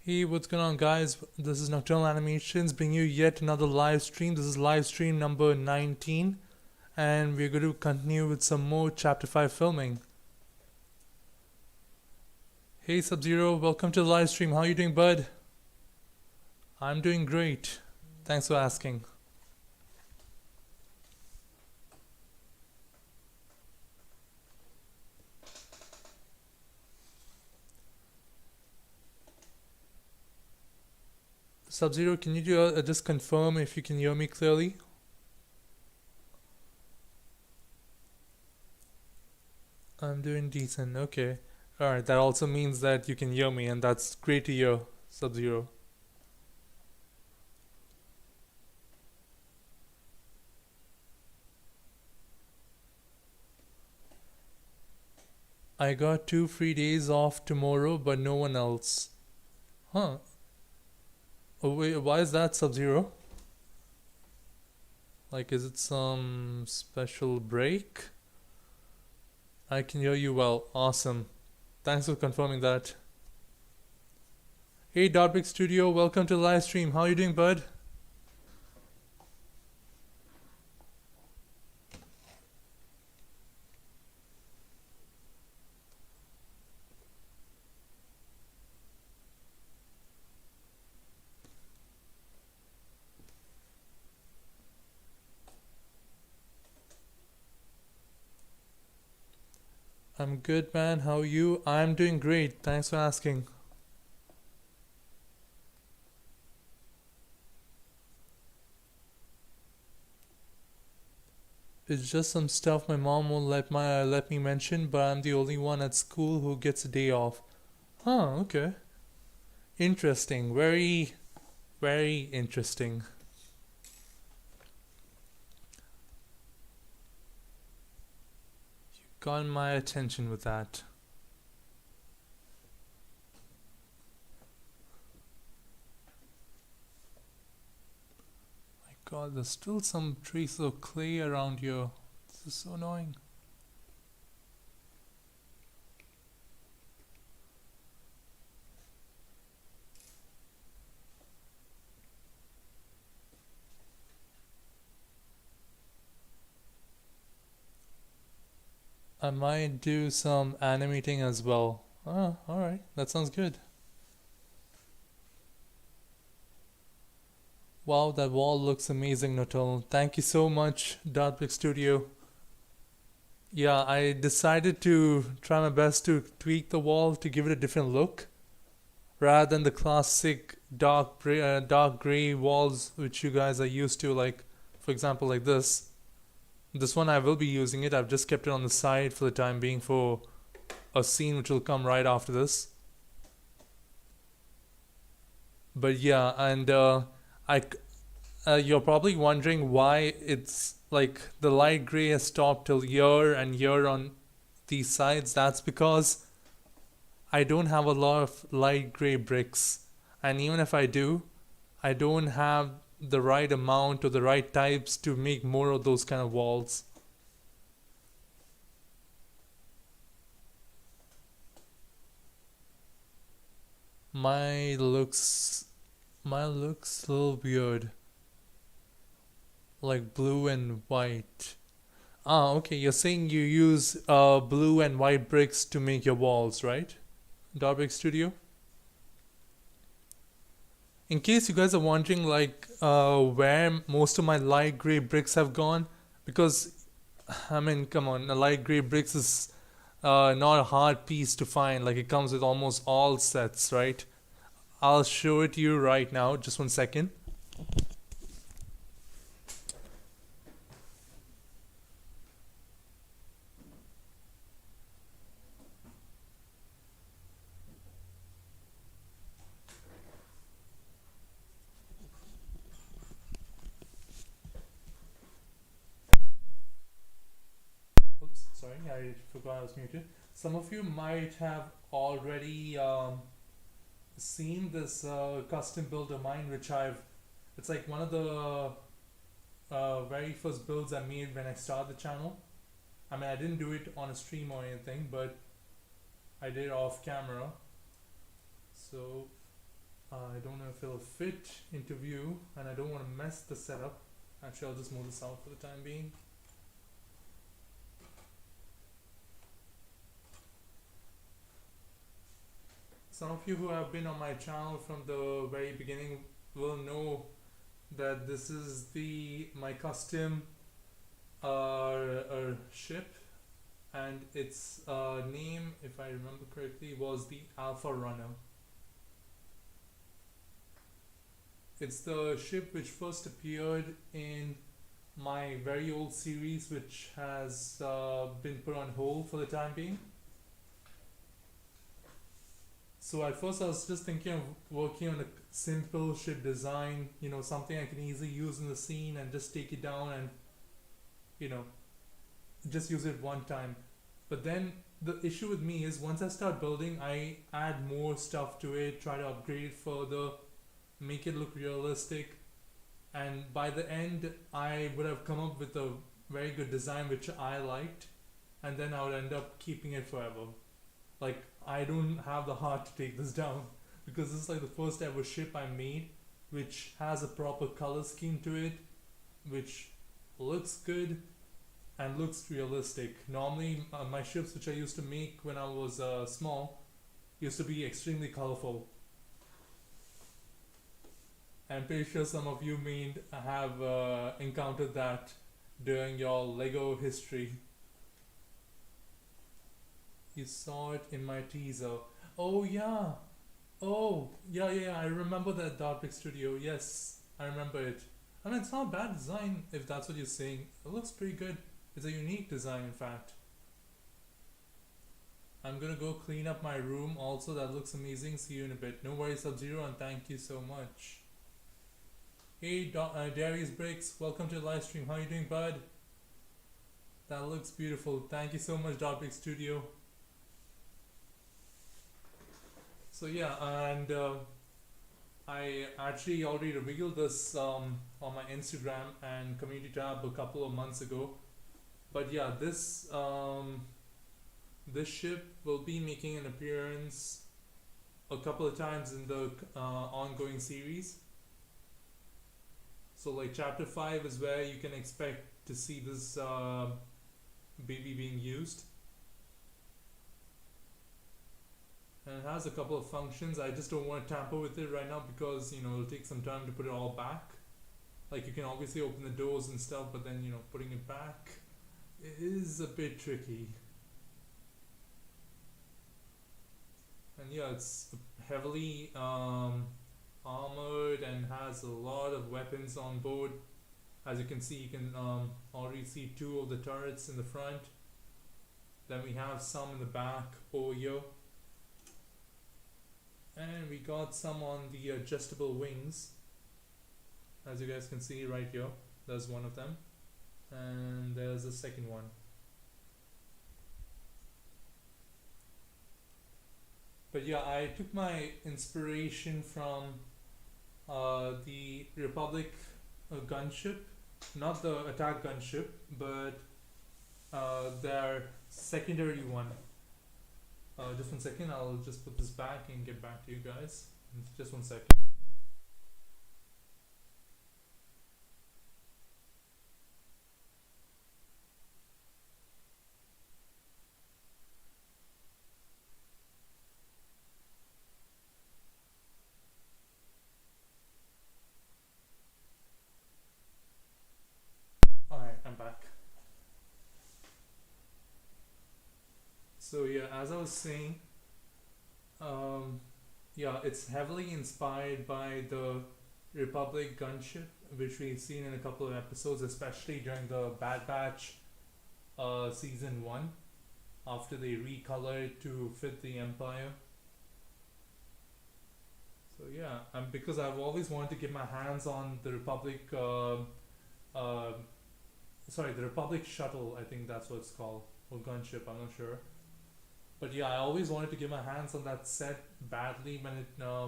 Hey, what's going on, guys? This is Nocturnal Animations bringing you yet another live stream. This is live stream number 19, and we're going to continue with some more Chapter 5 filming. Hey, Sub-Zero, welcome to the live stream. How are you doing, bud? I'm doing great. Thanks for asking. Sub-Zero, can you just confirm if you can hear me clearly? I'm doing decent, okay. Alright, that also means that you can hear me, and that's great to hear, Sub-Zero. I got 2 free days off tomorrow, but no one else. Huh. Oh wait, why is that, Sub-Zero? Like, is it some special break? I can hear you well. Awesome. Thanks for confirming that. Hey, Dotbig Studio, welcome to the live stream. How are you doing, bud? I'm good, man. How are you? I'm doing great. Thanks for asking. It's just some stuff my mom won't let me mention, but I'm the only one at school who gets a day off. Huh, okay. Interesting. Very, very interesting. You got my attention with that. My god, there's still some traces of clay around here. This is so annoying. I might do some animating as well. Ah, alright, that sounds good. Wow, that wall looks amazing, Nocturnal. Thank you so much, Dartbrick Studio. Yeah, I decided to try my best to tweak the wall to give it a different look, rather than the classic dark gray walls which you guys are used to, like, for example, like this. This one I will be using it. I've just kept it on the side for the time being for a scene which will come right after this. But yeah, and I you're probably wondering why it's like the light gray has stopped till here and here on these sides. That's because I don't have a lot of light gray bricks, and even if I do, I don't have the right amount or the right types to make more of those kind of walls. Mine looks a little weird, like blue and white. Ah, okay, you're saying you use blue and white bricks to make your walls, right? Darbrick Studio? In case you guys are wondering, like, where most of my light gray bricks have gone, because, I mean, come on, a light gray bricks is not a hard piece to find. Like, it comes with almost all sets, right? I'll show it to you right now. Just 1 second. Oops, sorry, I forgot I was muted. Some of you might have already seen this custom build of mine, which it's like one of the very first builds I made when I started the channel. I mean, I didn't do it on a stream or anything, but I did off camera. So I don't know if it'll fit into view, and I don't want to mess the setup. Actually, I'll just move this out for the time being. Some of you who have been on my channel from the very beginning will know that this is the my custom ship, and its name, if I remember correctly, was the Alpha Runner. It's the ship which first appeared in my very old series, which has been put on hold for the time being. So at first I was just thinking of working on a simple ship design, something I can easily use in the scene and just take it down and, you know, just use it one time. But then the issue with me is once I start building, I add more stuff to it, try to upgrade it further, make it look realistic, and by the end I would have come up with a very good design which I liked, and then I would end up keeping it forever. Like, I don't have the heart to take this down because this is like the first ever ship I made which has a proper color scheme to it, which looks good and looks realistic. Normally, my ships which I used to make when I was small used to be extremely colorful. I'm pretty sure some of you may have encountered that during your Lego history. You saw it in my teaser. Oh yeah. Oh yeah. I remember that Dark Studio. Yes, I remember it. I mean, it's not a bad design if that's what you're saying. It looks pretty good. It's a unique design, in fact. I'm gonna go clean up my room. Also, that looks amazing. See you in a bit. No worries, Sub-Zero, and thank you so much. Hey, Darius Bricks. Welcome to the live stream. How you doing, bud? That looks beautiful. Thank you so much, Dark Studio. So yeah, and I actually already revealed this on my Instagram and community tab a couple of months ago. But yeah, this ship will be making an appearance a couple of times in the ongoing series. So like chapter 5 is where you can expect to see this baby being used. And it has a couple of functions. I just don't want to tamper with it right now because it'll take some time to put it all back. Like, you can obviously open the doors and stuff, but then putting it back is a bit tricky. And yeah, it's heavily armored and has a lot of weapons on board. As you can see, you can already see 2 of the turrets in the front. Then we have some in the back over here. And we got some on the adjustable wings. As you guys can see right here, there's one of them. And there's a second one. But yeah, I took my inspiration from the Republic gunship. Not the attack gunship, but their secondary one. Just 1 second, I'll just put this back and get back to you guys. Just 1 second. Alright, I'm back. So yeah, as I was saying, yeah, it's heavily inspired by the Republic gunship, which we've seen in a couple of episodes, especially during the Bad Batch season 1, after they recolored it to fit the Empire. So yeah, because I've always wanted to get my hands on the Republic, the Republic shuttle, I think that's what it's called, or gunship, I'm not sure. But yeah, I always wanted to get my hands on that set badly when it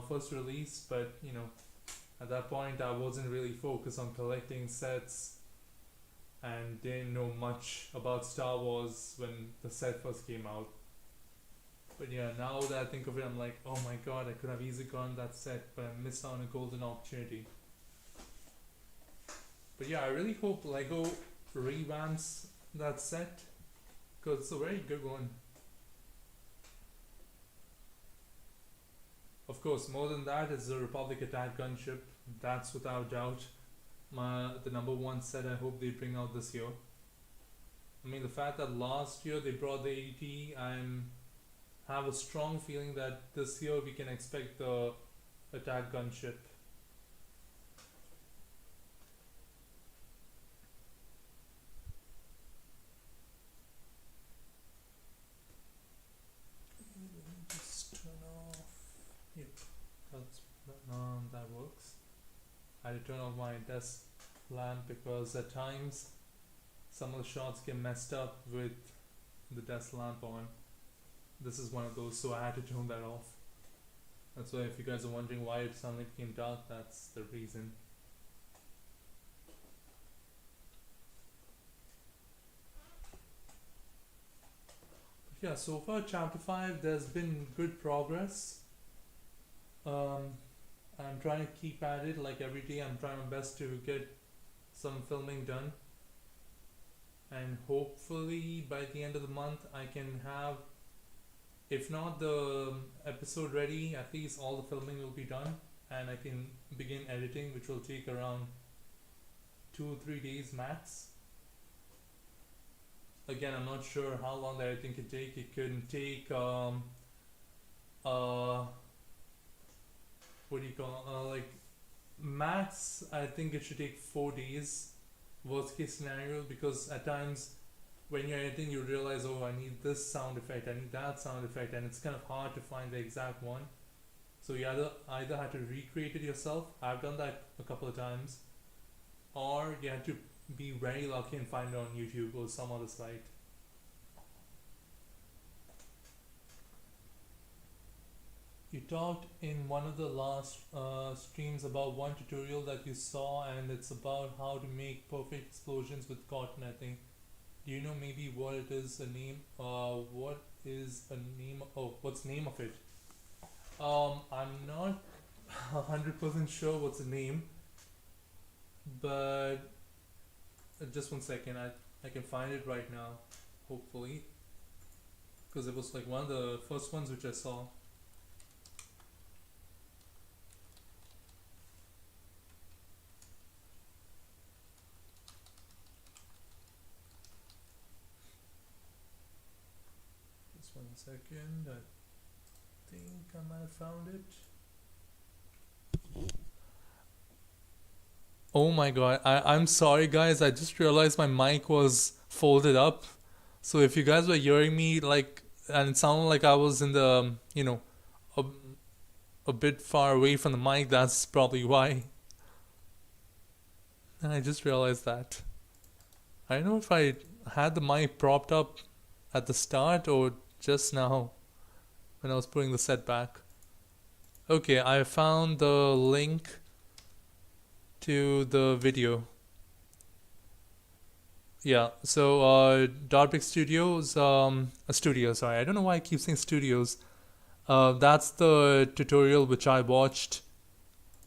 first released, but at that point I wasn't really focused on collecting sets and didn't know much about Star Wars when the set first came out. But yeah, now that I think of it, I'm like, oh my god, I could have easily gone that set, but I missed out on a golden opportunity. But yeah, I really hope Lego revamps that set because it's a very good one. Of course, more than that is the Republic attack gunship. That's without doubt the number one set I hope they bring out this year. I mean, the fact that last year they brought the AT, I'm have a strong feeling that this year we can expect the attack gunship. Just turn off. Yep, that's that works. I had to turn off my desk lamp because at times some of the shots get messed up with the desk lamp on. This is one of those, so I had to turn that off. That's why if you guys are wondering why it suddenly became dark, that's the reason. Yeah, so far chapter 5 there's been good progress. I'm trying to keep at it, like every day I'm trying my best to get some filming done, and hopefully by the end of the month I can have, if not the episode ready, at least all the filming will be done and I can begin editing, which will take around 2 or 3 days max. Again, I'm not sure how long the editing could take. It could take what do you call like max, I think it should take 4 days worst case scenario, because at times when you're editing you realize, oh, I need this sound effect, I need that sound effect, and it's kind of hard to find the exact one, so you either have to recreate it yourself. I've done that a couple of times, or you have to be very lucky and find it on YouTube or some other site. You talked in one of the last streams about one tutorial that you saw, and it's about how to make perfect explosions with cotton, I think. Do you know maybe what it is, a name? What is a name? Oh, what's the name of it? I'm not 100% sure what's the name, but just one second. I can find it right now, hopefully, because it was like one of the first ones which I saw. Just one second. I think I might have found it. Oh my god, I'm sorry guys, I just realized my mic was folded up. So if you guys were hearing me like, and it sounded like I was in the, a, a bit far away from the mic, that's probably why. And I just realized that. I don't know if I had the mic propped up at the start or just now when I was putting the set back. Okay, I found the link to the video. Yeah, so Darbic Studios, a studio, sorry, I don't know why I keep saying studios. That's the tutorial which I watched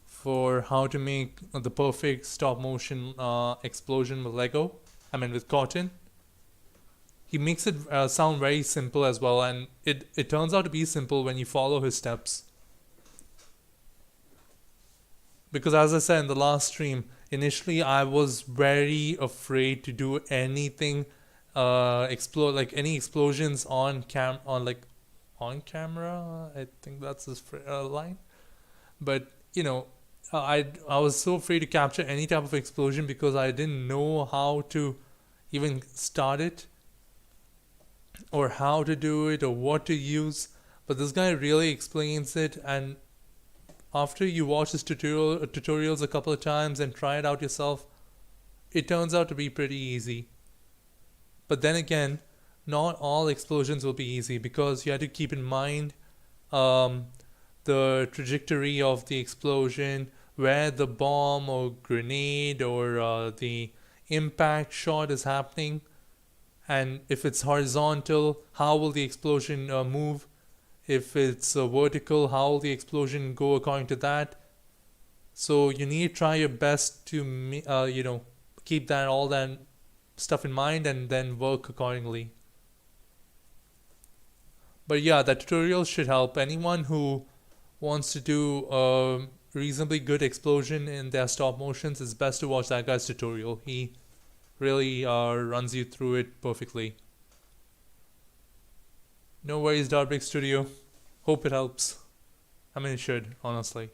for how to make the perfect stop motion explosion with Lego. I mean with cotton. He makes it sound very simple as well, and it turns out to be simple when you follow his steps. Because as I said in the last stream, initially I was very afraid to do anything, explode like any explosions on camera. I think that's his line. But I was so afraid to capture any type of explosion because I didn't know how to even start it, or how to do it, or what to use. But this guy really explains it, and after you watch his tutorials a couple of times and try it out yourself, it turns out to be pretty easy. But then again, not all explosions will be easy, because you have to keep in mind the trajectory of the explosion, where the bomb or grenade or the impact shot is happening, and if it's horizontal, how will the explosion move. If it's vertical, how will the explosion go according to that? So you need to try your best to keep that all that stuff in mind and then work accordingly. But yeah, that tutorial should help anyone who wants to do a reasonably good explosion in their stop motions. It's best to watch that guy's tutorial. He really runs you through it perfectly. No worries, Darbrick Studio. Hope it helps. I mean, it should, honestly.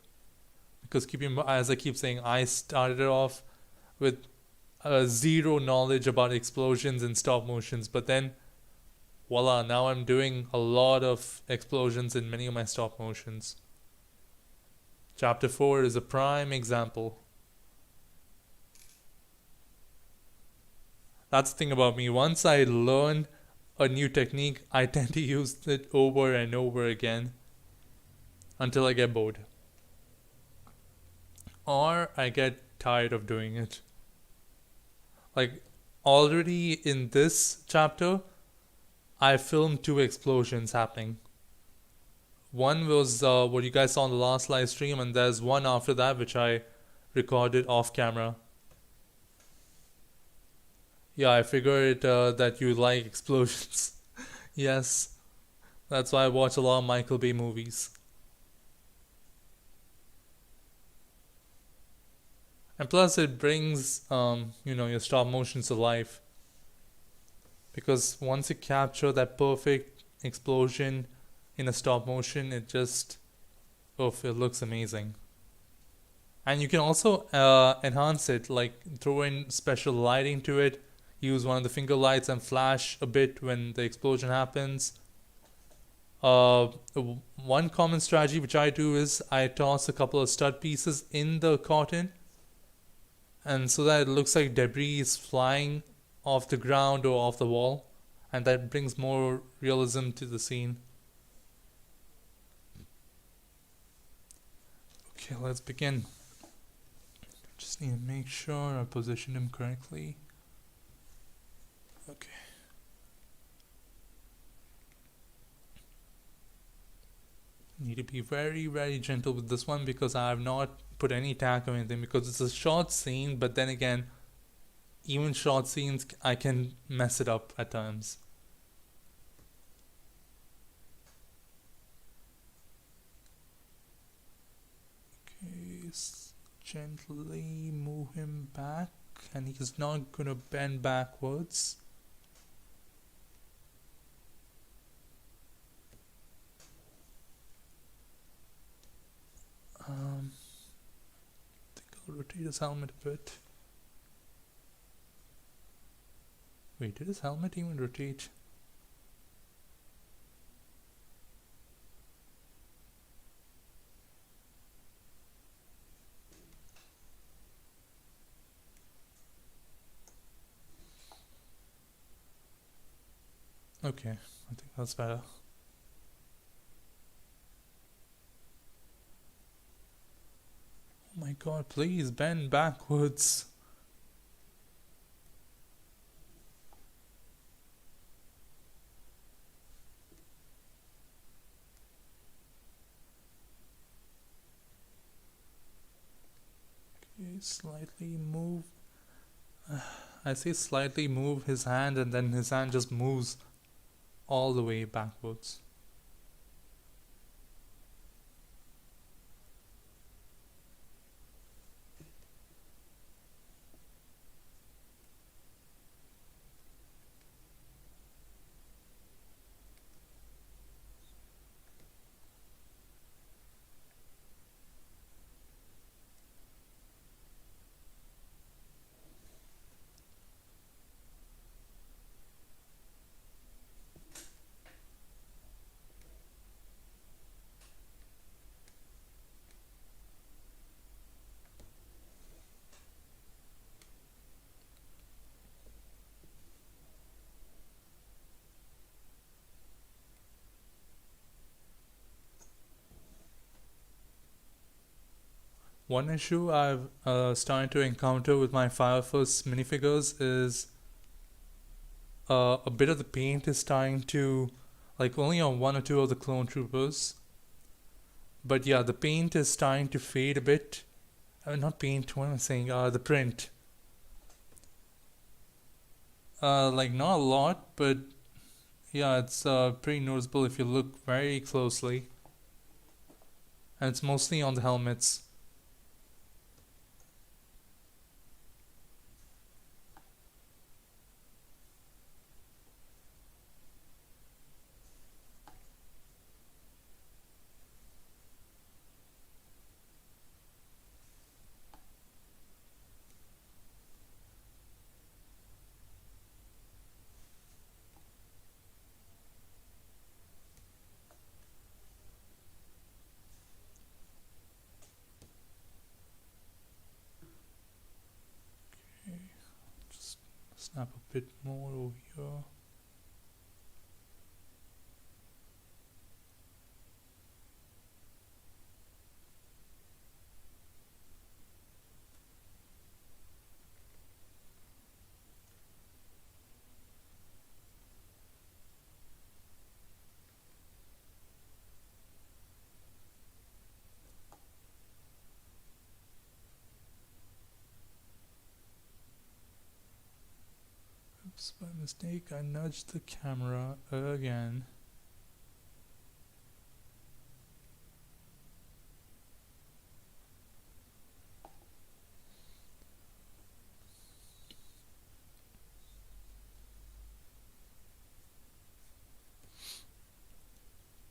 Because as I keep saying, I started off with zero knowledge about explosions and stop motions, but then voila, now I'm doing a lot of explosions in many of my stop motions. Chapter 4 is a prime example. That's the thing about me. Once I learn a new technique, I tend to use it over and over again until I get bored. Or I get tired of doing it. Like, already in this chapter, I filmed 2 explosions happening. One was what you guys saw on the last live stream, and there's one after that which I recorded off camera. Yeah, I figured that you like explosions. Yes, that's why I watch a lot of Michael Bay movies. And plus, it brings your stop motions to life. Because once you capture that perfect explosion in a stop motion, it just it looks amazing. And you can also enhance it, like throw in special lighting to it, use one of the finger lights and flash a bit when the explosion happens. One common strategy which I do is I toss a couple of stud pieces in the cotton, and so that it looks like debris is flying off the ground or off the wall, and that brings more realism to the scene. Okay, let's begin. Just need to make sure I position him correctly. Okay. Need to be very, very gentle with this one because I have not put any tack or anything, because it's a short scene, but then again, even short scenes, I can mess it up at times. Okay, gently move him back, and he's not gonna bend backwards. I think I'll rotate his helmet a bit. Wait, did his helmet even rotate? Okay, I think that's better. Oh my god, please bend backwards. Okay, slightly move. I say slightly move his hand, and then his hand just moves all the way backwards. One issue I've started to encounter with my Fire Force minifigures is a bit of the paint is starting to like only on one or two of the clone troopers. But yeah, the paint is starting to fade a bit. Not paint, what am I saying? The print. Like not a lot, but yeah, it's pretty noticeable if you look very closely. And it's mostly on the helmets. Just snap a bit more over here. Oops, by mistake, I nudged the camera again.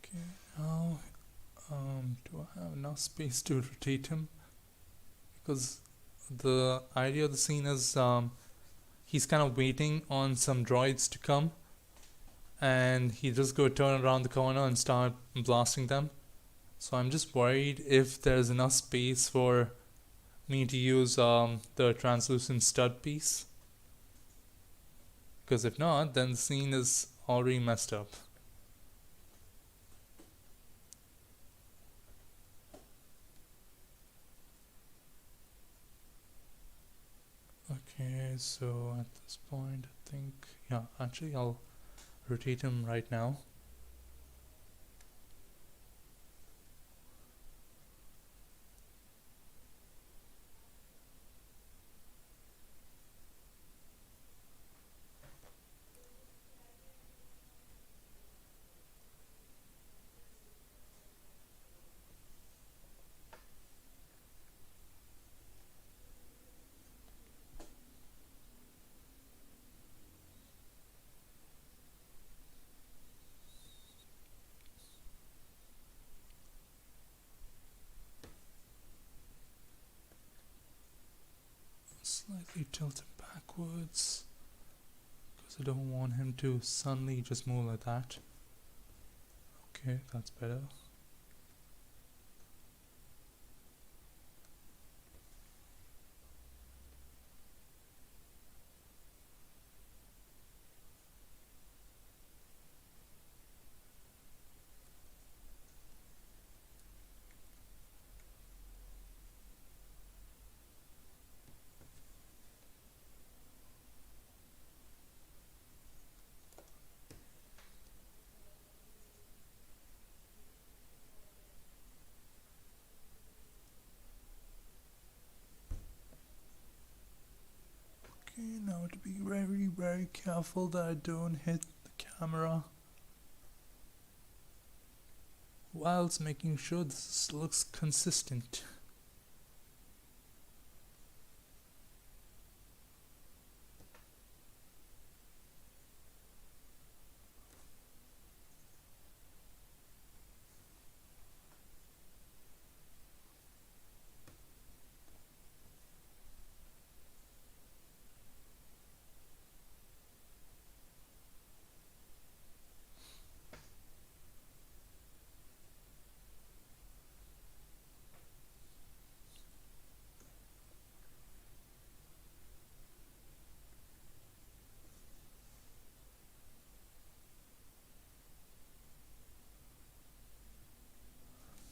Okay, now, do I have enough space to rotate him? Because the idea of the scene is, he's kind of waiting on some droids to come, and he just go turn around the corner and start blasting them. So I'm just worried if there's enough space for me to use the translucent stud piece. Because if not, then the scene is already messed up. Okay, so at this point, I think, yeah, actually I'll rotate him right now. Slightly tilt him backwards, because I don't want him to suddenly just move like that. Okay, that's better. Okay, now to be very, very careful that I don't hit the camera, whilst making sure this looks consistent.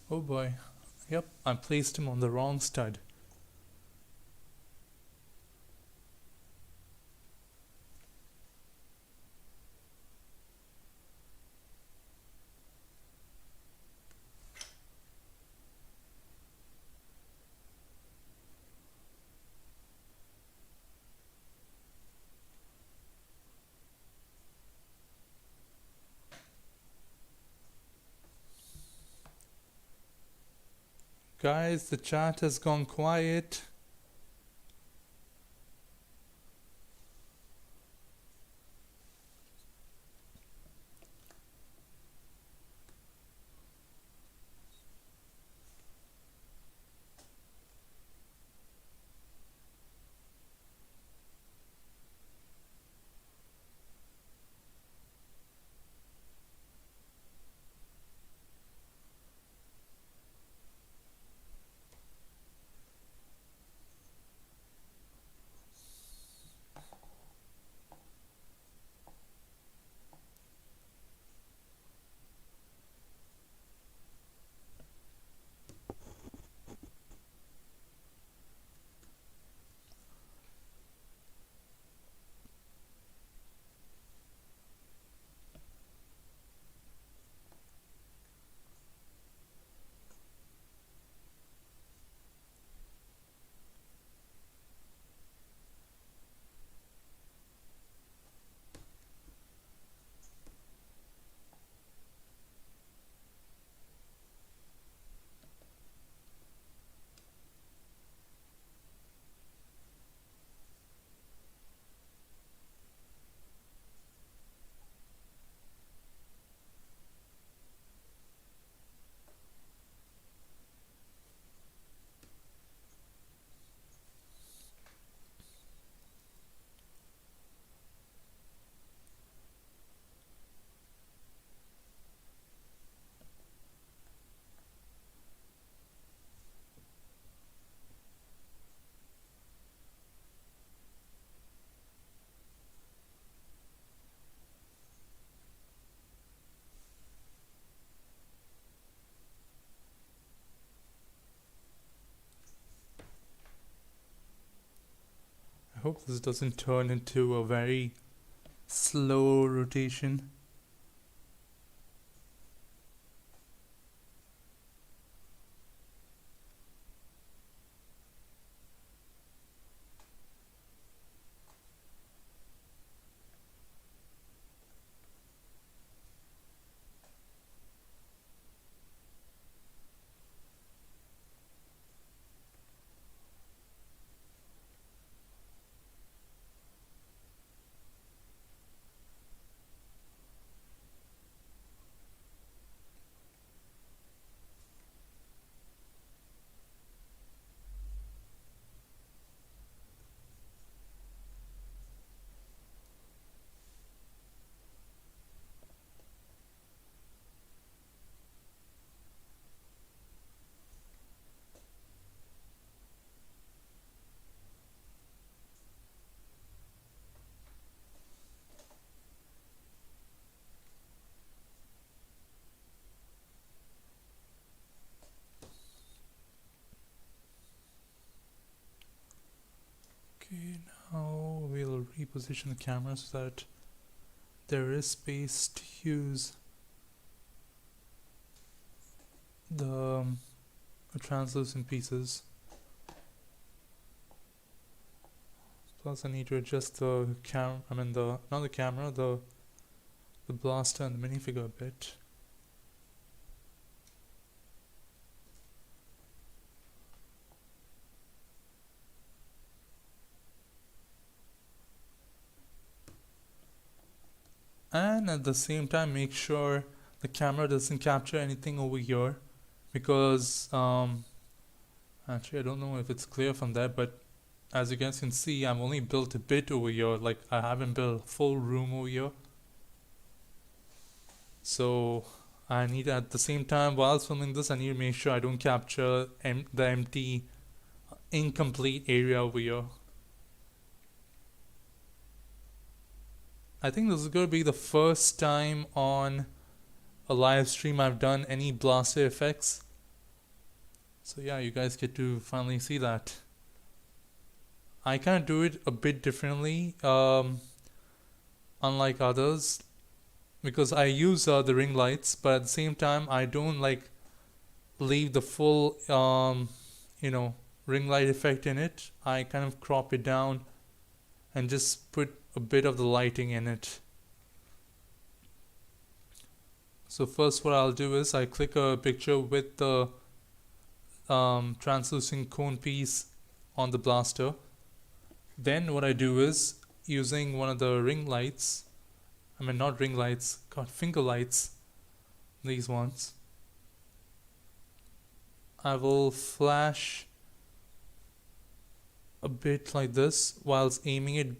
Oh boy. Yep, I placed him on the wrong stud. Guys, the chat has gone quiet. I hope this doesn't turn into a very slow rotation. Okay, now we'll reposition the camera so that there is space to use the translucent pieces. Plus I need to adjust the not the camera, the blaster and the minifigure a bit. And at the same time make sure the camera doesn't capture anything over here, because actually I don't know if it's clear from there, but as you guys can see, I've only built a bit over here, like I haven't built a full room over here. So I need, at the same time while filming this, I need to make sure I don't capture the empty incomplete area over here. I think this is going to be the first time on a live stream I've done any blaster effects. So yeah, you guys get to finally see that. I kind of do it a bit differently, unlike others, because I use the ring lights, but at the same time I don't like leave the full ring light effect in it. I kind of crop it down and just put a bit of the lighting in it. So first what I'll do is I click a picture with the translucent cone piece on the blaster. Then what I do is, using one of the ring lights, I mean not ring lights, God, finger lights, these ones, I will flash a bit like this whilst aiming it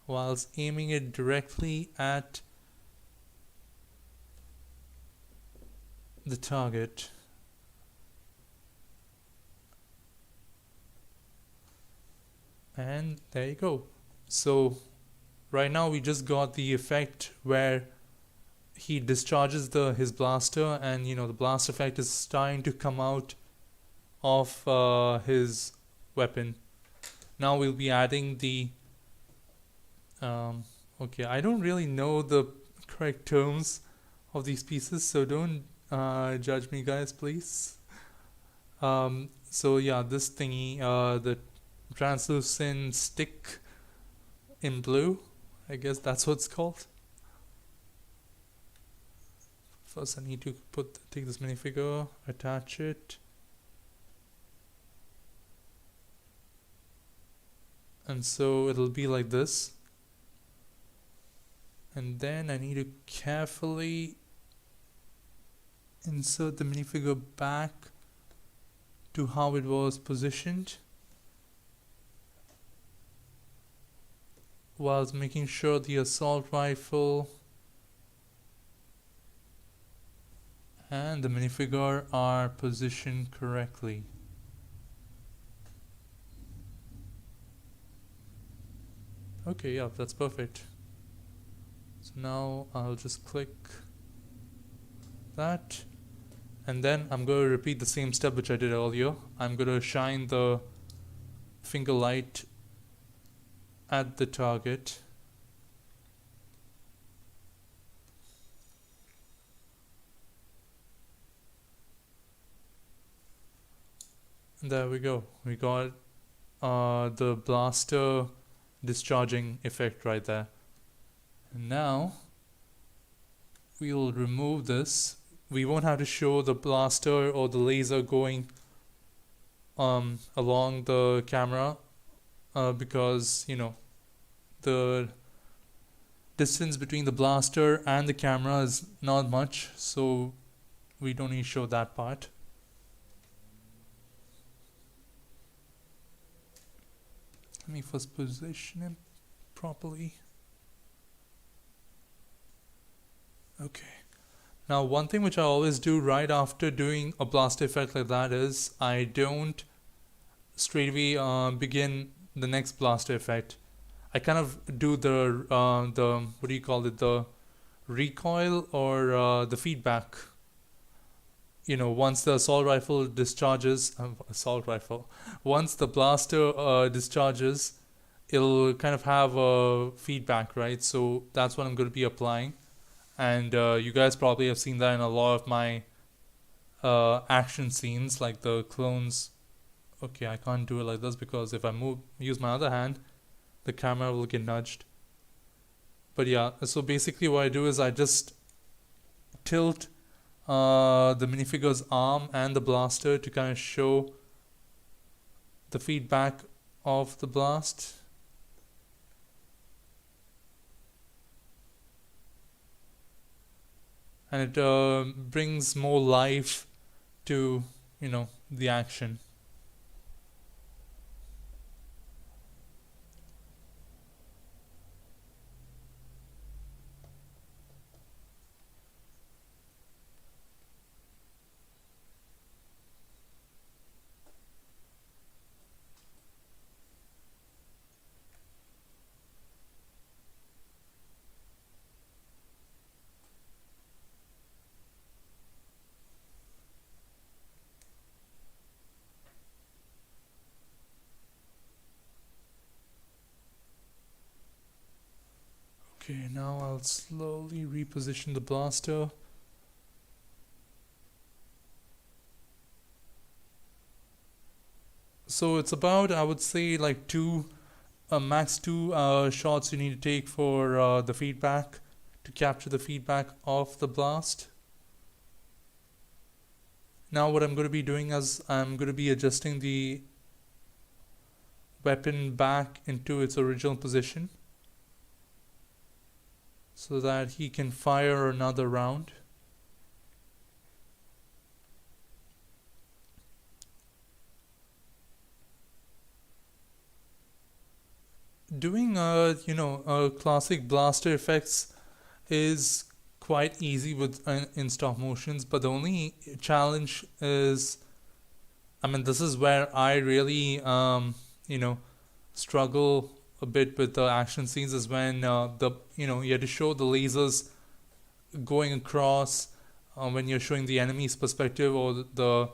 whilst aiming it directly at the target. And there you go. So right now we just got the effect where he discharges his blaster, and the blast effect is starting to come out of his weapon. Now we'll be adding the okay, I don't really know the correct terms of these pieces, so don't judge me, guys, please. So yeah, this thingy, the translucent stick in blue, I guess that's what it's called. First I need to take this minifigure, attach it, and so it'll be like this. And then I need to carefully insert the minifigure back to how it was positioned, whilst making sure the assault rifle and the minifigure are positioned correctly. Okay, yeah, that's perfect. So now I'll just click that, and then I'm going to repeat the same step which I did earlier. I'm going to shine the finger light at the target. And there we go. We got the blaster discharging effect right there. And now we'll remove this. We won't have to show the blaster or the laser going along the camera because the distance between the blaster and the camera is not much, so we don't need to show that part. Let me first position it properly. Okay. Now one thing which I always do right after doing a blaster effect like that is I don't straight away begin the next blaster effect. I kind of do the what do you call it, the recoil or the feedback. Once the assault rifle discharges, once the blaster discharges, it'll kind of have a feedback, right? So that's what I'm going to be applying. And you guys probably have seen that in a lot of my action scenes, like the clones. Okay, I can't do it like this because if I use my other hand, the camera will get nudged. But yeah, so basically what I do is I just tilt the minifigure's arm and the blaster to kind of show the feedback of the blast. And it brings more life to the action. Okay, now I'll slowly reposition the blaster. So it's about, I would say, like max two shots you need to take for the feedback, to capture the feedback of the blast. Now what I'm going to be doing is I'm going to be adjusting the weapon back into its original position so that he can fire another round. Doing classic blaster effects is quite easy with in stop motions, but the only challenge is, I mean, this is where I really struggle a bit with the action scenes, is when you have to show the lasers going across when you're showing the enemy's perspective or the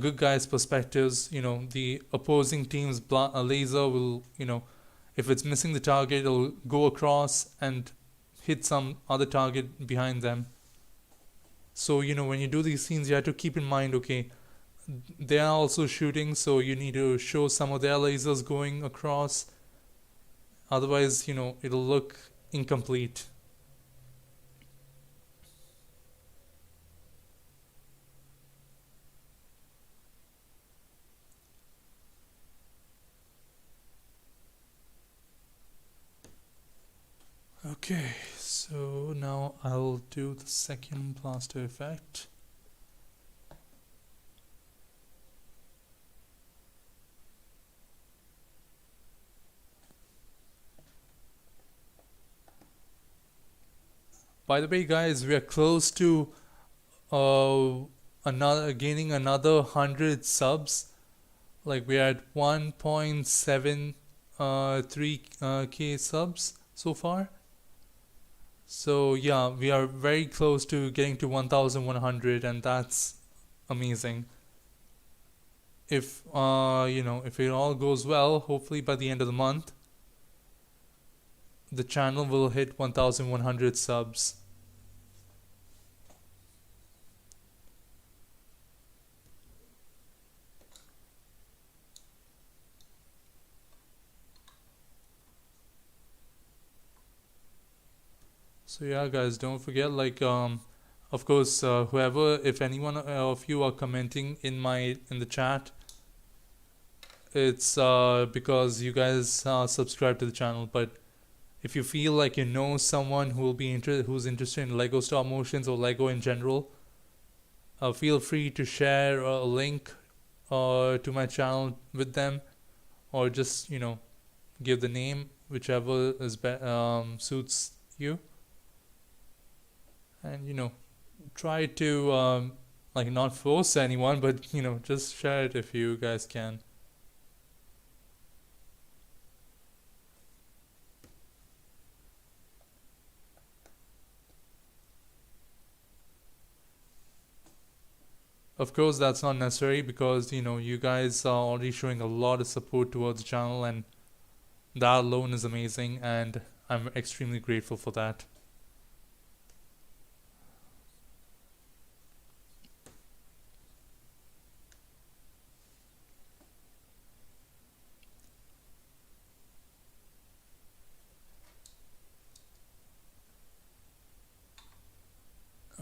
good guy's perspectives. The opposing team's laser will, if it's missing the target, it'll go across and hit some other target behind them. So, when you do these scenes, you have to keep in mind, okay, they are also shooting, so you need to show some of their lasers going across. Otherwise, it'll look incomplete. Okay, so now I'll do the second blaster effect. By the way, guys, we are close to gaining another 100 subs. Like, we're at 1.73k subs so far. So yeah, we are very close to getting to 1,100, and that's amazing. If if it all goes well, hopefully by the end of the month, the channel will hit 1,100 subs. So yeah, guys, don't forget, of course, whoever, if anyone of you are commenting in the chat, it's because you guys subscribe to the channel. But if you feel like you know someone who's interested in Lego stop motions or Lego in general, feel free to share a link to my channel with them, or just give the name, whichever suits you. And try to not force anyone, but just share it if you guys can. Of course, that's not necessary, because you guys are already showing a lot of support towards the channel, and that alone is amazing, and I'm extremely grateful for that.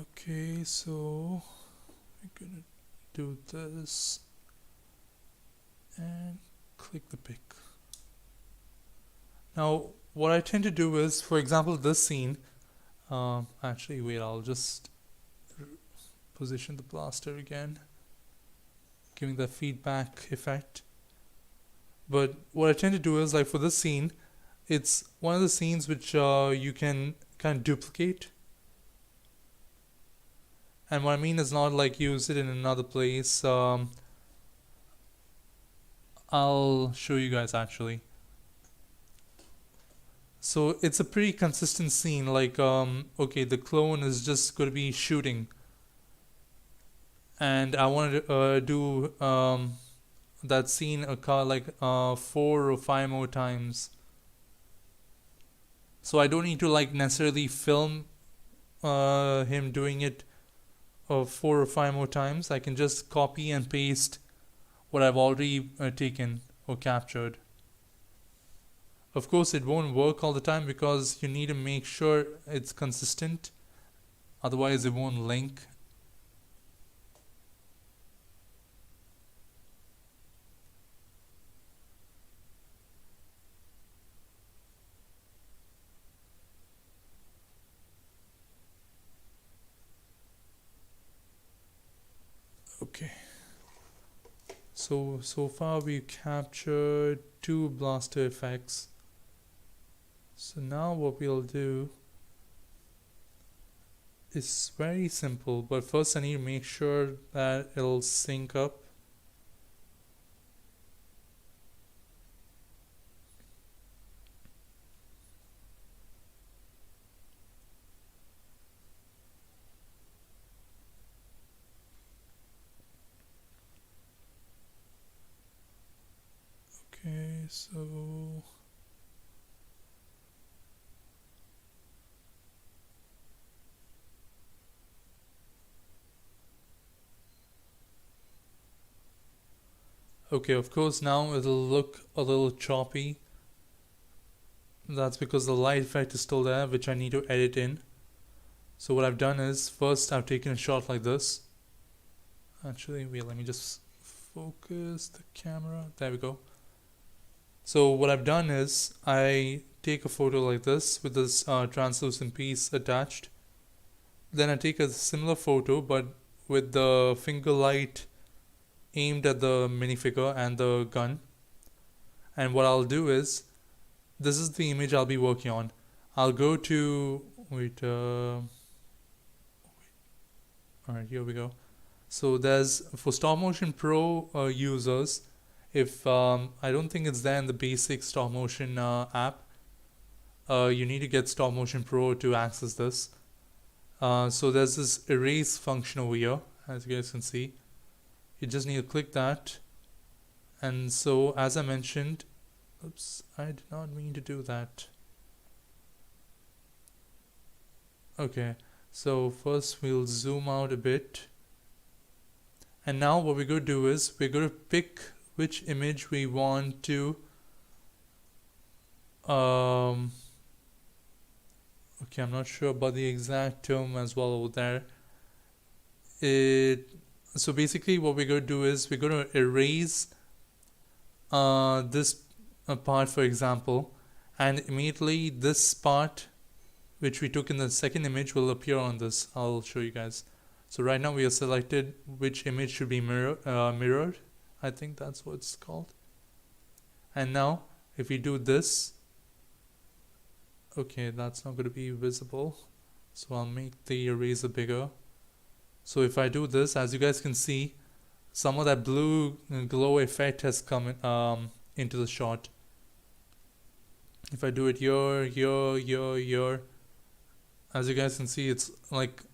Okay, so we're gonna do this and click the pick. Now, what I tend to do is, for example, this scene. Actually, wait, I'll just position the blaster again, giving the feedback effect. But what I tend to do is, like, for this scene, it's one of the scenes which you can kind of duplicate. And what I mean is not like use it in another place. I'll show you guys actually. So it's a pretty consistent scene. Like, okay, the clone is just going to be shooting, and I want to do that scene like 4 or 5 more times. So I don't need to like necessarily film him doing it 4 or 5 more times. I can just copy and paste what I've already taken or captured. Of course, it won't work all the time because you need to make sure it's consistent. Otherwise, it won't link. Okay. So far we captured two blaster effects. So now what we'll do is very simple, but first I need to make sure that it'll sync up. Okay, so okay, of course now it'll look a little choppy. That's because the light effect is still there, which I need to edit in. So what I've done is, first I've taken a shot like this. Actually, wait, let me just focus the camera. There we go. So what I've done is, I take a photo like this with this translucent piece attached. Then I take a similar photo, but with the finger light aimed at the minifigure and the gun. And what I'll do is, this is the image I'll be working on. I'll go to, alright, here we go. So there's, for Stop Motion Pro users, if I don't think it's there in the basic Stop Motion app, you need to get Stop Motion Pro to access this. So there's this erase function over here, as you guys can see. You just need to click that. And so, as I mentioned, oops, I did not mean to do that. Okay, so first we'll zoom out a bit. And now what we're going to do is, we're going to pick which image we want to okay, I'm not sure about the exact term as well over there. So basically what we're going to do is, we're going to erase this part, for example, and immediately this part which we took in the second image will appear on this. I'll show you guys. So right now we have selected which image should be mirrored. I think that's what it's called. And now if we do this, okay, that's not going to be visible, so I'll make the eraser bigger. So if I do this, as you guys can see, some of that blue glow effect has come into the shot. If I do it here, as you guys can see, it's like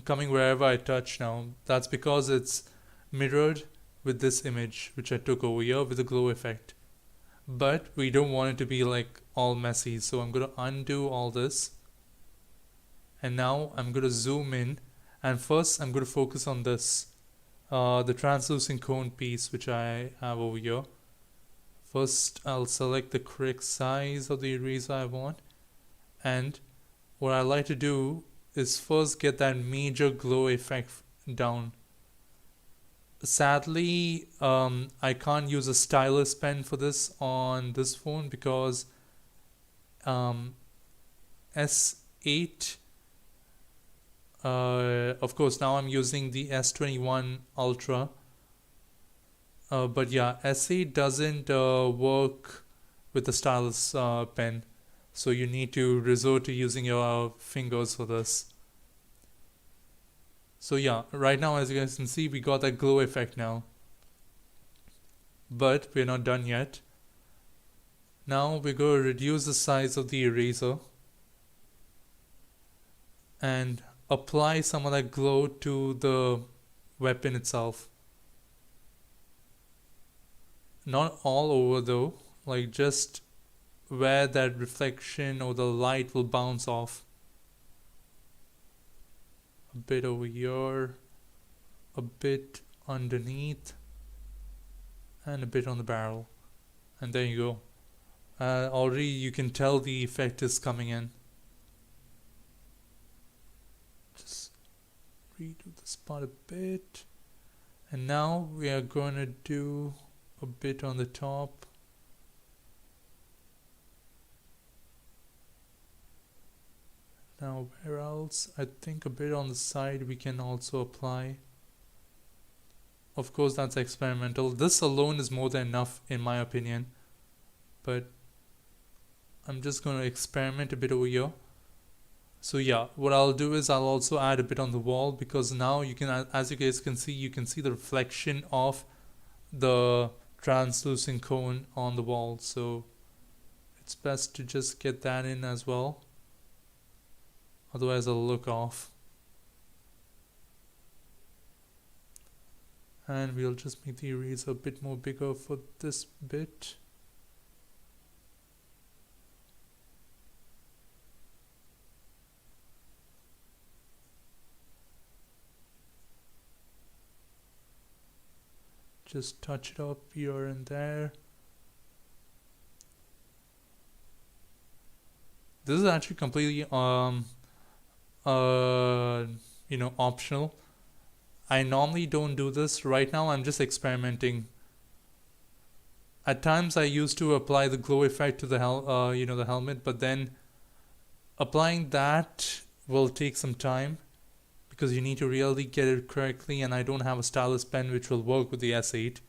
coming wherever I touch now. That's because it's mirrored with this image which I took over here with the glow effect. But we don't want it to be like all messy, so I'm going to undo all this. And now I'm going to zoom in, and first I'm going to focus on this, the translucent cone piece which I have over here. First I'll select the correct size of the eraser I want, and what I like to do is first get that major glow effect down. Sadly, I can't use a stylus pen for this on this phone because S8, of course now I'm using the S21 Ultra, but yeah, S8 doesn't work with the stylus pen, so you need to resort to using your fingers for this. So yeah, right now as you guys can see, we got that glow effect now. But we're not done yet. Now we're going to reduce the size of the eraser and apply some of that glow to the weapon itself. Not all over though, like just where that reflection or the light will bounce off. A bit over here, a bit underneath, and a bit on the barrel. And there you go. Already you can tell the effect is coming in. Just redo this part a bit. And now we are going to do a bit on the top. Now where else? I think a bit on the side we can also apply. Of course, that's experimental. This alone is more than enough, in my opinion. But I'm just going to experiment a bit over here. So yeah, what I'll do is I'll also add a bit on the wall, because now you can, as you guys can see, you can see the reflection of the translucent cone on the wall. So it's best to just get that in as well. Otherwise it'll look off. And we'll just make the eraser a bit more bigger for this bit. Just touch it up here and there. This is actually completely optional. I normally don't do this. Right now I'm just experimenting. At times I used to apply the glow effect to the the helmet, but then applying that will take some time, because you need to really get it correctly, and I don't have a stylus pen which will work with the S8,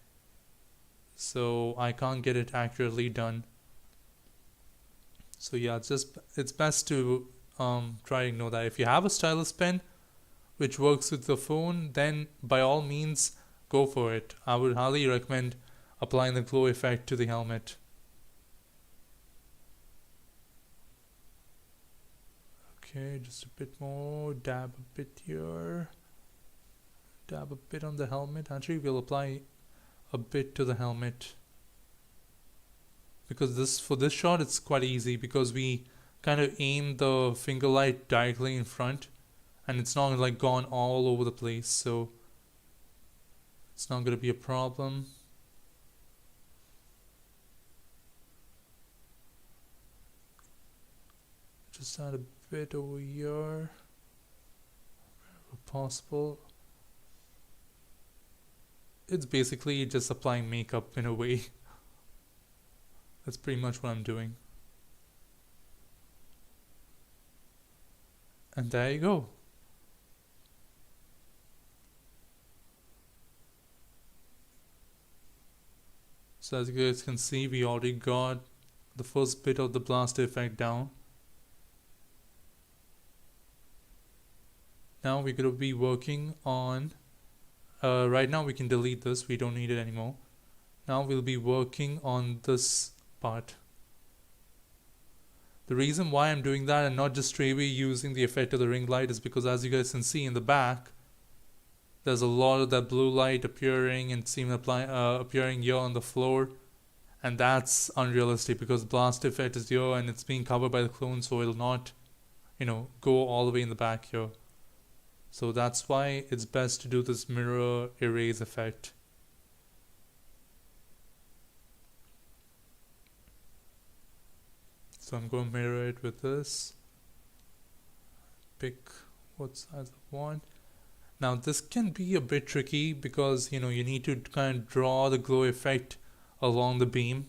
so I can't get it accurately done. So yeah, it's best to try to ignore that. If you have a stylus pen which works with the phone, then by all means go for it. I would highly recommend applying the glow effect to the helmet. Okay, just a bit more. Dab a bit here. Dab a bit on the helmet. Actually, we'll apply a bit to the helmet, because for this shot it's quite easy, because we kind of aim the finger light directly in front, and it's not like gone all over the place, so it's not going to be a problem. Just add a bit over here wherever possible. It's basically just applying makeup in a way. That's pretty much what I'm doing. And there you go. So as you guys can see, we already got the first bit of the blast effect down. Now we're going to be working on, right now we can delete this, we don't need it anymore. Now we'll be working on this part. The reason why I'm doing that and not just straight away using the effect of the ring light is because, as you guys can see in the back, there's a lot of that blue light appearing and appearing here on the floor, and that's unrealistic because blast effect is here and it's being covered by the clone, so it'll not, go all the way in the back here. So that's why it's best to do this mirror erase effect. So I'm going to mirror it with this. Pick what size I want. Now this can be a bit tricky because you need to kind of draw the glow effect along the beam.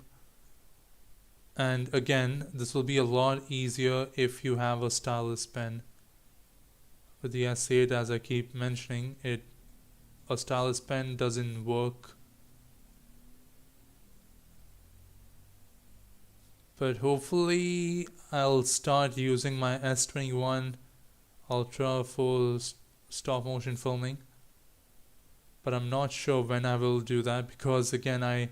And again, this will be a lot easier if you have a stylus pen. With the S8, as I keep mentioning, a stylus pen doesn't work. But hopefully I'll start using my S21 Ultra for stop motion filming. But I'm not sure when I will do that because again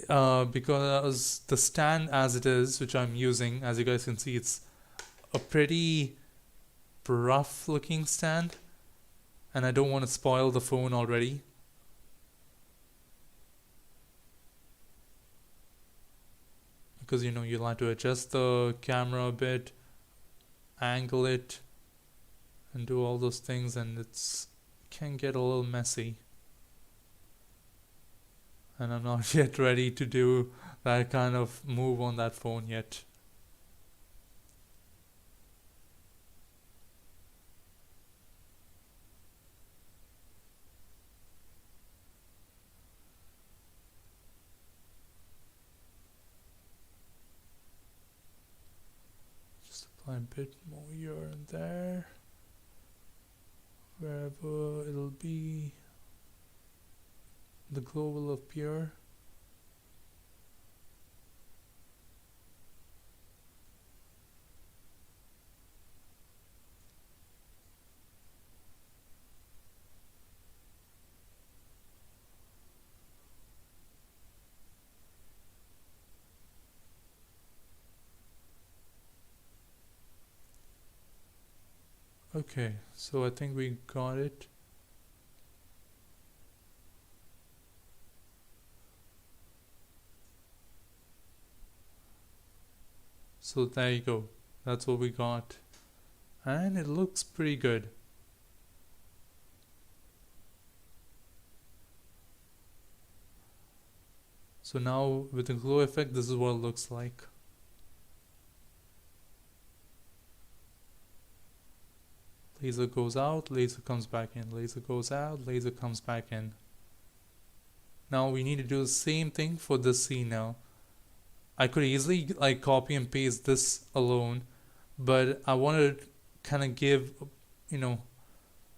because the stand as it is, which I'm using, as you guys can see, it's a pretty rough looking stand and I don't want to spoil the phone already. Because you'll have to adjust the camera a bit, angle it, and do all those things, and it's can get a little messy. And I'm not yet ready to do that kind of move on that phone yet. A bit more here and there, wherever it'll be. the glow will appear. Okay, so I think we got it. So there you go. That's what we got. And it looks pretty good. So now with the glow effect, this is what it looks like. Laser goes out, laser comes back in, laser goes out, laser comes back in. Now we need to do the same thing for this scene now. I could easily like copy and paste this alone, but I want to kind of give, you know,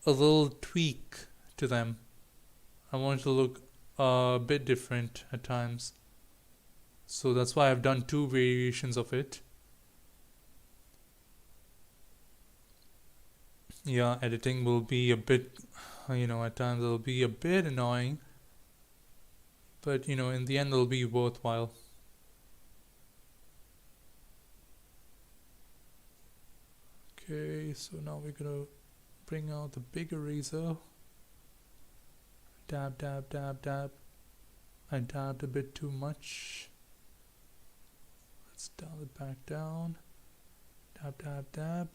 a little tweak to them. I want it to look a bit different at times. So that's why I've done two variations of it. Yeah, editing will be a bit, at times it'll be a bit annoying, but in the end it'll be worthwhile. Okay, so now we're gonna bring out the big eraser. Dab, dab, dab, dab. I dabbed a bit too much. Let's dial it back down. Dab, dab, dab.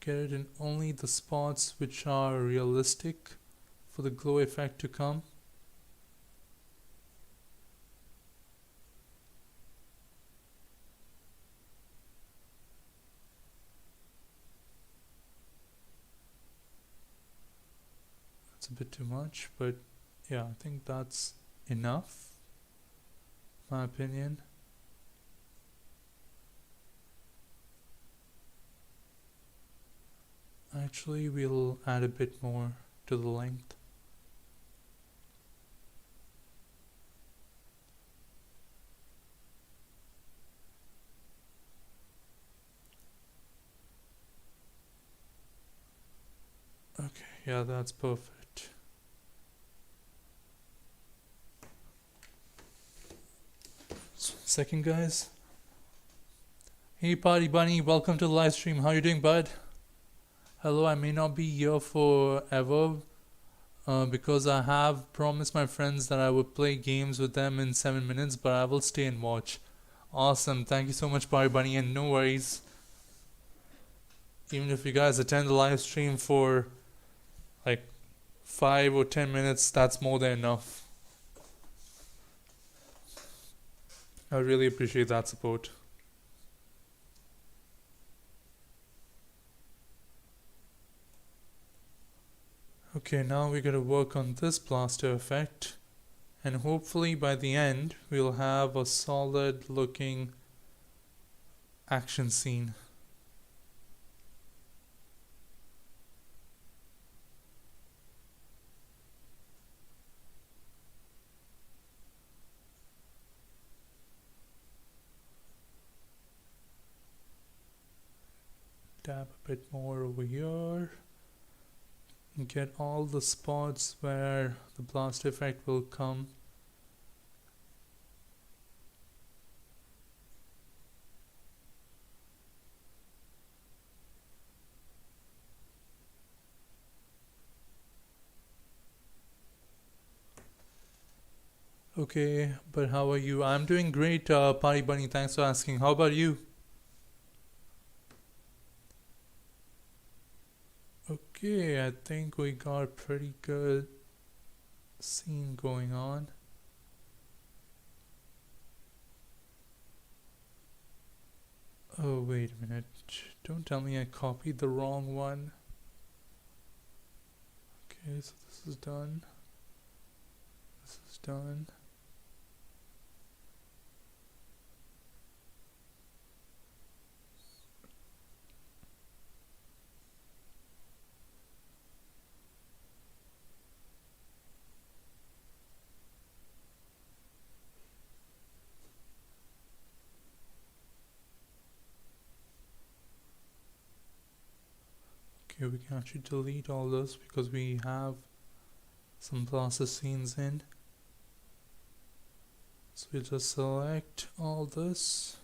Get it in only the spots which are realistic for the glow effect to come. That's a bit too much, but yeah, I think that's enough, my opinion. Actually, we'll add a bit more to the length. Okay, yeah, that's perfect. Second, guys. Hey, Party Bunny, welcome to the live stream. How you doing, bud? Hello, I may not be here forever because I have promised my friends that I would play games with them in 7 minutes, but I will stay and watch. Awesome, thank you so much, Party Bunny, and no worries. Even if you guys attend the live stream for like 5 or 10 minutes, that's more than enough. I really appreciate that support. Okay, now we're going to work on this plaster effect, and hopefully by the end we'll have a solid looking action scene. Dab a bit more over here. Get all the spots where the blast effect will come. Okay, but how are you? I'm doing great, Party Bunny. Thanks for asking. How about you? Okay, I think we got a pretty good scene going on. Oh, wait a minute. Don't tell me I copied the wrong one. Okay, so this is done. This is done. Okay, we can actually delete all this because we have some plaster scenes in. So we just select all this.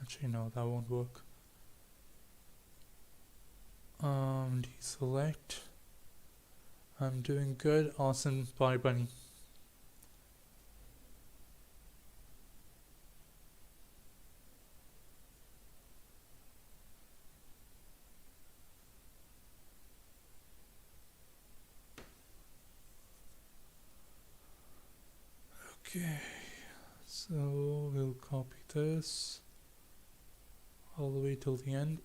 Actually, no, that won't work. Deselect. I'm doing good. Awesome. Bye, bunny. Okay, so we'll copy this all the way till the end.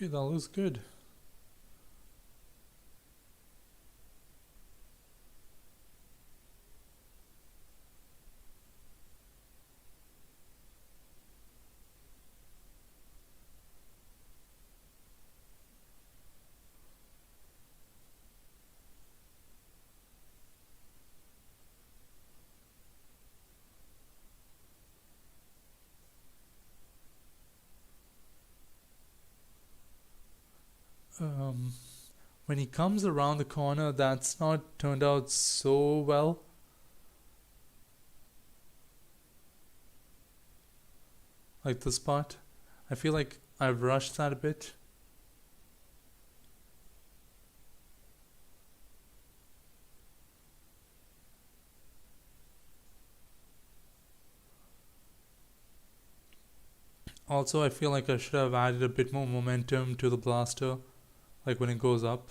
Okay, that looks good. Um, when he comes around the corner, that's not turned out so well. Like this part. I feel like I've rushed that a bit. Also, I feel like I should have added a bit more momentum to the blaster, like when it goes up.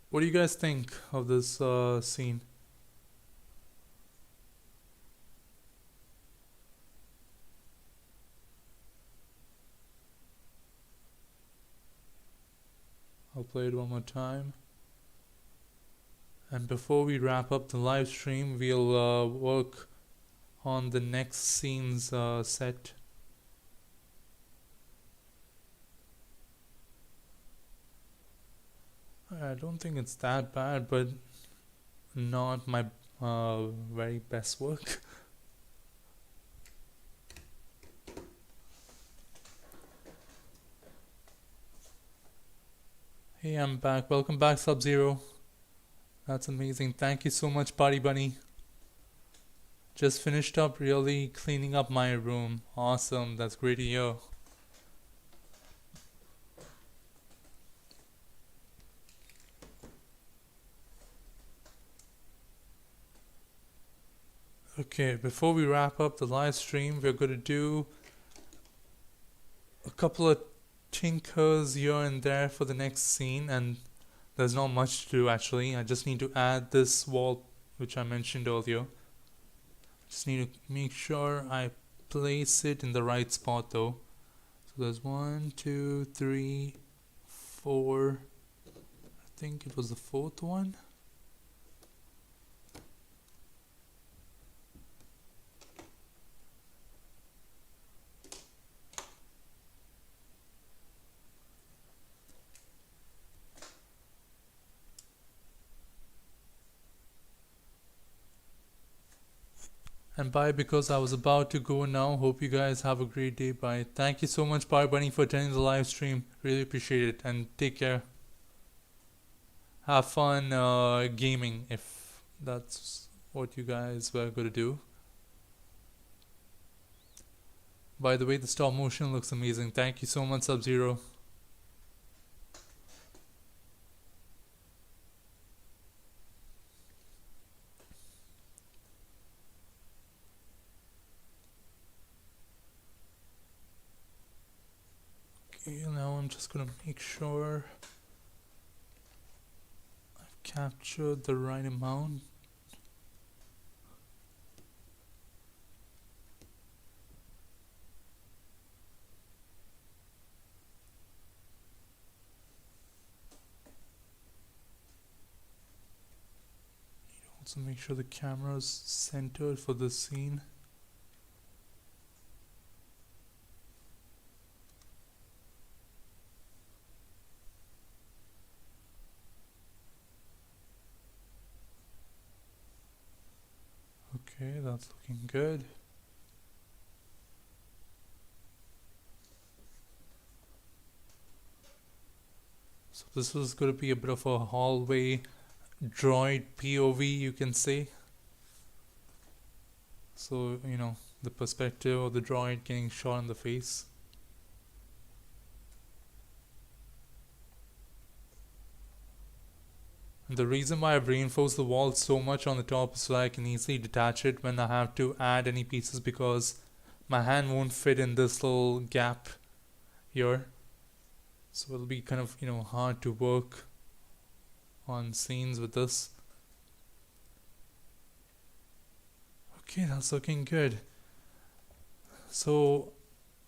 What do you guys think of this scene? I'll play it one more time. And before we wrap up the live stream, we'll work on the next scene's set. I don't think it's that bad, but not my very best work. Hey, I'm back. Welcome back, Sub-Zero. That's amazing. Thank you so much, Party Bunny. Just finished up really cleaning up my room. Awesome. That's great to hear. Okay, before we wrap up the live stream, we're going to do a couple of tinkers here and there for the next scene, and there's not much to do actually. I just need to add this wall which I mentioned earlier. Just need to make sure I place it in the right spot though. So there's 1, 2, 3, 4. I think it was the fourth one. And bye, because I was about to go now. Hope you guys have a great day. Bye. Thank you so much, Power Bunny, for attending the live stream. Really appreciate it. And take care. Have fun gaming if that's what you guys were going to do. By the way, the stop motion looks amazing. Thank you so much, Sub-Zero. Okay, now I'm just gonna make sure I've captured the right amount. Also make sure the camera is centered for this scene. Okay, that's looking good. So this was going to be a bit of a hallway droid POV, you can say. So, you know, the perspective of the droid getting shot in the face. And the reason why I've reinforced the wall so much on the top is so I can easily detach it when I have to add any pieces, because my hand won't fit in this little gap here. So it'll be kind of, you know, hard to work on scenes with this. Okay, that's looking good. So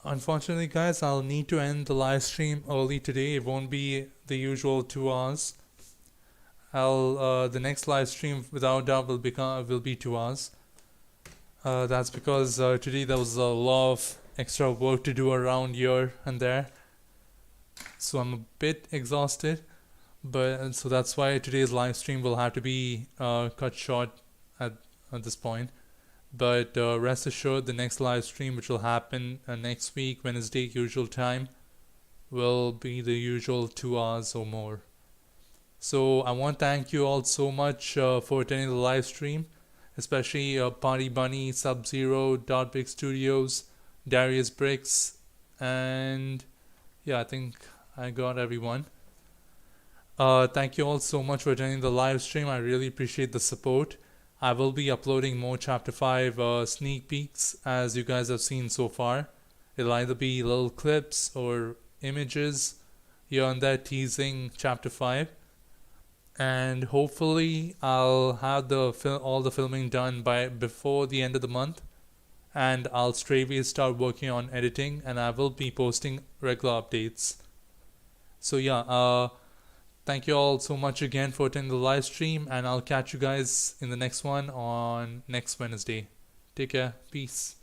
unfortunately guys, I'll need to end the live stream early today. It won't be the usual 2 hours. The next live stream without doubt will be 2 hours. That's because today there was a lot of extra work to do around here and there, so I'm a bit exhausted. But so that's why today's live stream will have to be cut short at this point. But rest assured, the next live stream, which will happen next week, Wednesday, usual time, will be the usual 2 hours or more. So I want to thank you all so much for attending the live stream, especially Party Bunny, Sub-Zero, Big Studios, Darius Bricks, and yeah, I think I got everyone. Thank you all so much for attending the live stream. I really appreciate the support. I will be uploading more Chapter 5 sneak peeks, as you guys have seen so far. It'll either be little clips or images here and there teasing Chapter 5. And hopefully I'll have all the filming done before the end of the month, and I'll straightaway start working on editing, and I will be posting regular updates. So yeah, thank you all so much again for attending the live stream, and I'll catch you guys in the next one on next Wednesday. Take care. Peace.